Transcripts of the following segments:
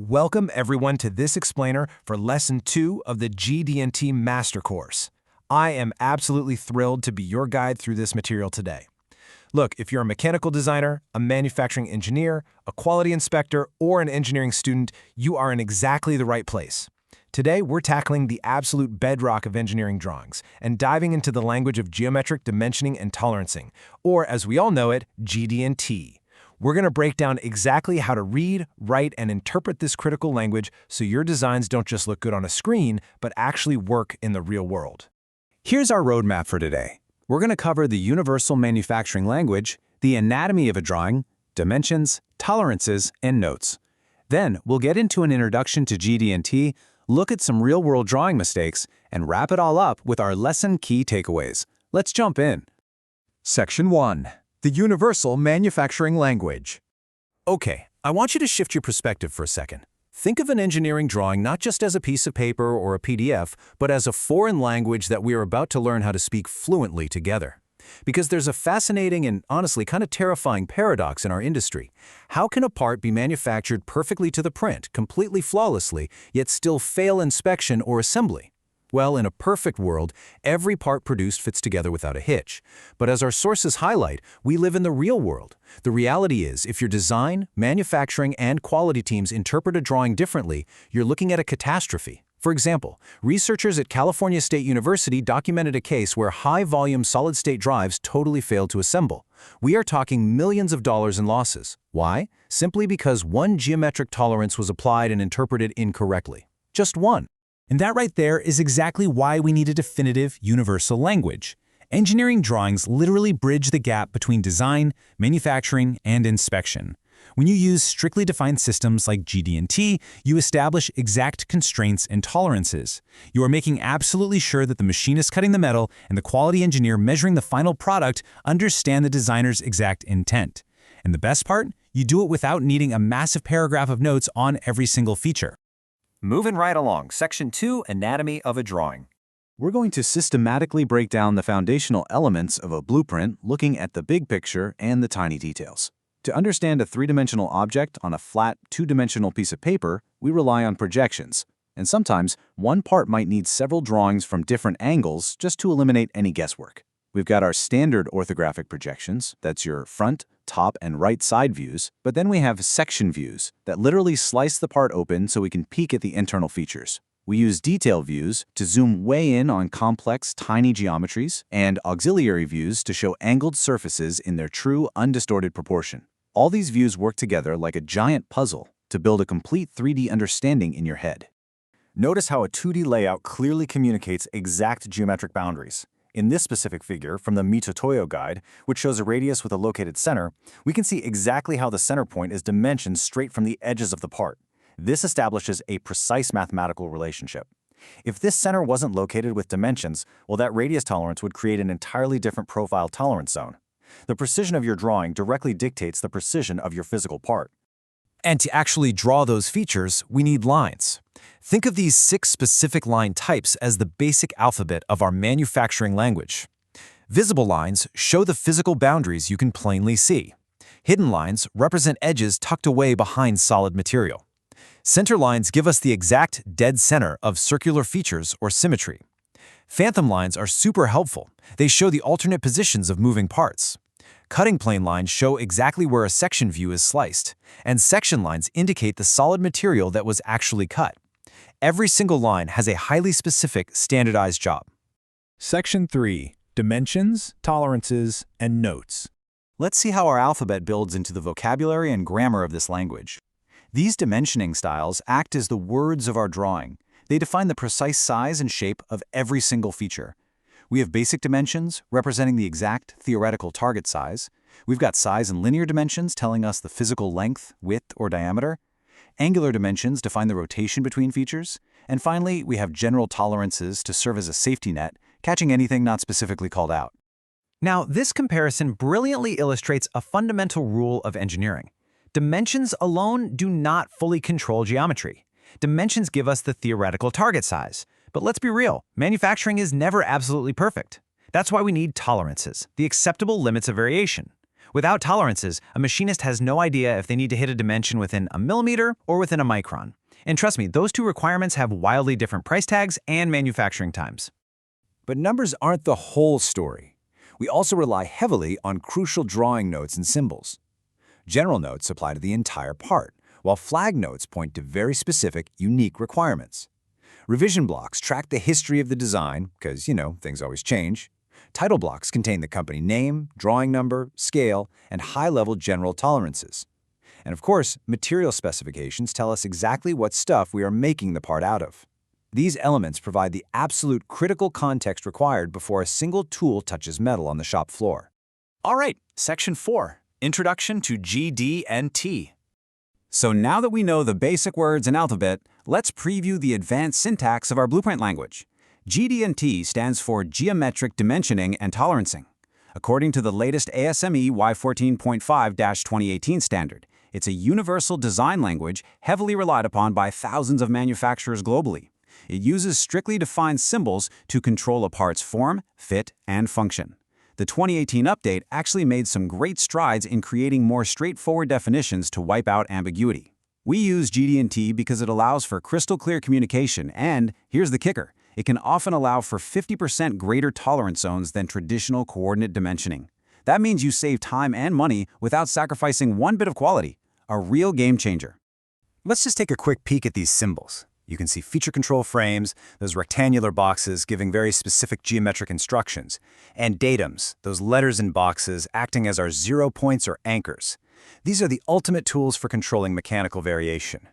Welcome everyone to this explainer for Lesson 2 of the GD&T Master Course. I am absolutely thrilled to be your guide through this material today. Look, if you're a mechanical designer, a manufacturing engineer, a quality inspector, or an engineering student, you are in exactly the right place. Today, we're tackling the absolute bedrock of engineering drawings and diving into the language of geometric dimensioning and tolerancing, or as we all know it, GD&T. We're going to break down exactly how to read, write, and interpret this critical language so your designs don't just look good on a screen, but actually work in the real world. Here's our roadmap for today. We're going to cover the universal manufacturing language, the anatomy of a drawing, dimensions, tolerances, and notes. Then, we'll get into an introduction to GD&T, look at some real-world drawing mistakes, and wrap it all up with our lesson key takeaways. Let's jump in. Section 1. The Universal Manufacturing Language. Okay, I want you to shift your perspective for a second. Think of an engineering drawing not just as a piece of paper or a PDF, but as a foreign language that we are about to learn how to speak fluently together. Because there's a fascinating and honestly kind of terrifying paradox in our industry. How can a part be manufactured perfectly to the print, completely flawlessly, yet still fail inspection or assembly? Well, in a perfect world, every part produced fits together without a hitch. But as our sources highlight, we live in the real world. The reality is, if your design, manufacturing, and quality teams interpret a drawing differently, you're looking at a catastrophe. For example, researchers at California State University documented a case where high-volume solid-state drives totally failed to assemble. We are talking millions of dollars in losses. Why? Simply because one geometric tolerance was applied and interpreted incorrectly. Just one. And that right there is exactly why we need a definitive universal language. Engineering drawings literally bridge the gap between design, manufacturing, and inspection. When you use strictly defined systems like GD&T, you establish exact constraints and tolerances. You are making absolutely sure that the machinist cutting the metal and the quality engineer measuring the final product understand the designer's exact intent. And the best part? You do it without needing a massive paragraph of notes on every single feature. Moving right along, Section 2, Anatomy of a Drawing. We're going to systematically break down the foundational elements of a blueprint, looking at the big picture and the tiny details. To understand a three-dimensional object on a flat, two-dimensional piece of paper, we rely on projections. And sometimes, one part might need several drawings from different angles just to eliminate any guesswork. We've got our standard orthographic projections, that's your front, top, and right side views, but then we have section views that literally slice the part open so we can peek at the internal features. We use detail views to zoom way in on complex, tiny geometries, and auxiliary views to show angled surfaces in their true, undistorted proportion. All these views work together like a giant puzzle to build a complete 3D understanding in your head. Notice how a 2D layout clearly communicates exact geometric boundaries. In this specific figure from the Mitotoyo guide, which shows a radius with a located center, we can see exactly how the center point is dimensioned straight from the edges of the part. This establishes a precise mathematical relationship. If this center wasn't located with dimensions, well, that radius tolerance would create an entirely different profile tolerance zone. The precision of your drawing directly dictates the precision of your physical part. And to actually draw those features, we need lines. Think of these 6 specific line types as the basic alphabet of our manufacturing language. Visible lines show the physical boundaries you can plainly see. Hidden lines represent edges tucked away behind solid material. Center lines give us the exact dead center of circular features or symmetry. Phantom lines are super helpful. They show the alternate positions of moving parts. Cutting plane lines show exactly where a section view is sliced, and section lines indicate the solid material that was actually cut. Every single line has a highly specific, standardized job. Section 3. Dimensions, tolerances, and notes. Let's see how our alphabet builds into the vocabulary and grammar of this language. These dimensioning styles act as the words of our drawing. They define the precise size and shape of every single feature. We have basic dimensions, representing the exact theoretical target size. We've got size and linear dimensions telling us the physical length, width, or diameter. Angular dimensions define the rotation between features. And finally, we have general tolerances to serve as a safety net, catching anything not specifically called out. Now, this comparison brilliantly illustrates a fundamental rule of engineering. Dimensions alone do not fully control geometry. Dimensions give us the theoretical target size. But let's be real, manufacturing is never absolutely perfect. That's why we need tolerances, the acceptable limits of variation. Without tolerances, a machinist has no idea if they need to hit a dimension within a millimeter or within a micron. And trust me, those two requirements have wildly different price tags and manufacturing times. But numbers aren't the whole story. We also rely heavily on crucial drawing notes and symbols. General notes apply to the entire part, while flag notes point to very specific, unique requirements. Revision blocks track the history of the design, because, things always change. Title blocks contain the company name, drawing number, scale, and high-level general tolerances. And of course, material specifications tell us exactly what stuff we are making the part out of. These elements provide the absolute critical context required before a single tool touches metal on the shop floor. All right, Section 4, Introduction to GD&T. So now that we know the basic words and alphabet, let's preview the advanced syntax of our blueprint language. GD&T stands for Geometric Dimensioning and Tolerancing. According to the latest ASME Y14.5-2018 standard, it's a universal design language heavily relied upon by thousands of manufacturers globally. It uses strictly defined symbols to control a part's form, fit, and function. The 2018 update actually made some great strides in creating more straightforward definitions to wipe out ambiguity. We use GD&T because it allows for crystal clear communication and, here's the kicker, it can often allow for 50% greater tolerance zones than traditional coordinate dimensioning. That means you save time and money without sacrificing one bit of quality. A real game changer. Let's just take a quick peek at these symbols. You can see feature control frames, those rectangular boxes giving very specific geometric instructions, and datums, those letters in boxes acting as our 0 points or anchors. These are the ultimate tools for controlling mechanical variation.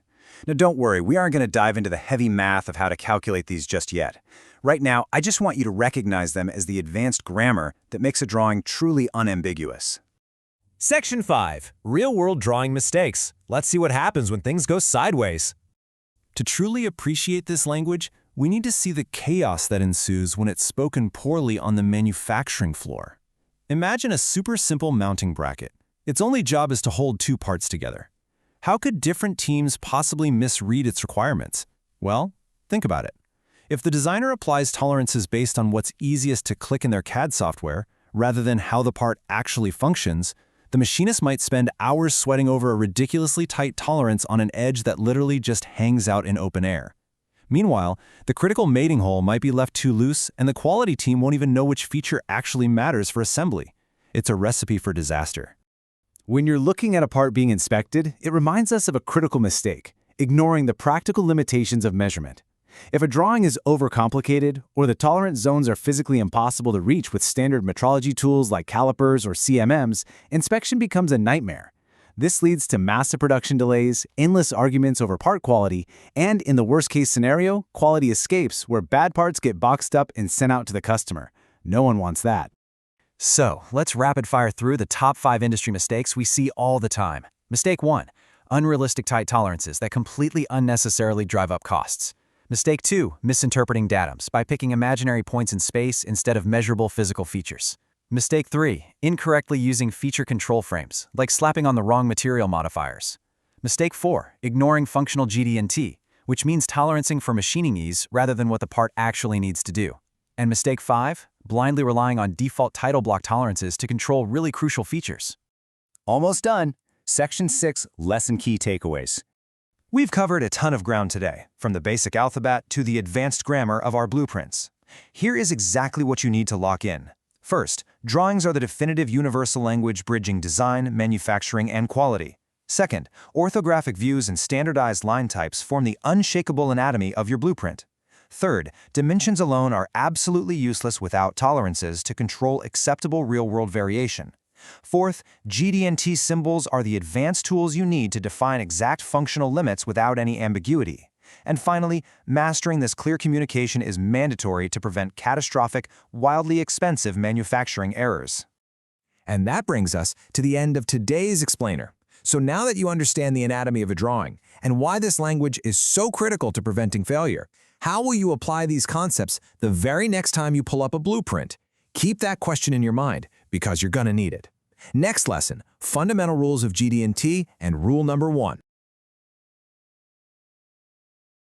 Now don't worry, we aren't going to dive into the heavy math of how to calculate these just yet. Right now, I just want you to recognize them as the advanced grammar that makes a drawing truly unambiguous. Section 5, Real-World Drawing Mistakes. Let's see what happens when things go sideways. To truly appreciate this language, we need to see the chaos that ensues when it's spoken poorly on the manufacturing floor. Imagine a super simple mounting bracket. Its only job is to hold two parts together. How could different teams possibly misread its requirements? Well, think about it. If the designer applies tolerances based on what's easiest to click in their CAD software, rather than how the part actually functions, the machinist might spend hours sweating over a ridiculously tight tolerance on an edge that literally just hangs out in open air. Meanwhile, the critical mating hole might be left too loose, and the quality team won't even know which feature actually matters for assembly. It's a recipe for disaster. When you're looking at a part being inspected, it reminds us of a critical mistake, ignoring the practical limitations of measurement. If a drawing is overcomplicated, or the tolerance zones are physically impossible to reach with standard metrology tools like calipers or CMMs, inspection becomes a nightmare. This leads to massive production delays, endless arguments over part quality, and in the worst-case scenario, quality escapes where bad parts get boxed up and sent out to the customer. No one wants that. So, let's rapid-fire through the top 5 industry mistakes we see all the time. Mistake 1. Unrealistic tight tolerances that completely unnecessarily drive up costs. Mistake 2. Misinterpreting datums by picking imaginary points in space instead of measurable physical features. Mistake 3. Incorrectly using feature control frames, like slapping on the wrong material modifiers. Mistake 4. Ignoring functional GD&T, which means tolerancing for machining ease rather than what the part actually needs to do. And mistake 5. Blindly relying on default title block tolerances to control really crucial features. Almost done. Section 6, Lesson Key Takeaways. We've covered a ton of ground today, from the basic alphabet to the advanced grammar of our blueprints. Here is exactly what you need to lock in. First, drawings are the definitive universal language bridging design, manufacturing, and quality. Second, orthographic views and standardized line types form the unshakable anatomy of your blueprint. Third, dimensions alone are absolutely useless without tolerances to control acceptable real-world variation. Fourth, GD&T symbols are the advanced tools you need to define exact functional limits without any ambiguity. And finally, mastering this clear communication is mandatory to prevent catastrophic, wildly expensive manufacturing errors. And that brings us to the end of today's explainer. So now that you understand the anatomy of a drawing and why this language is so critical to preventing failure, how will you apply these concepts the very next time you pull up a blueprint? Keep that question in your mind, because you're gonna need it. Next lesson, fundamental rules of GD&T and rule number 1.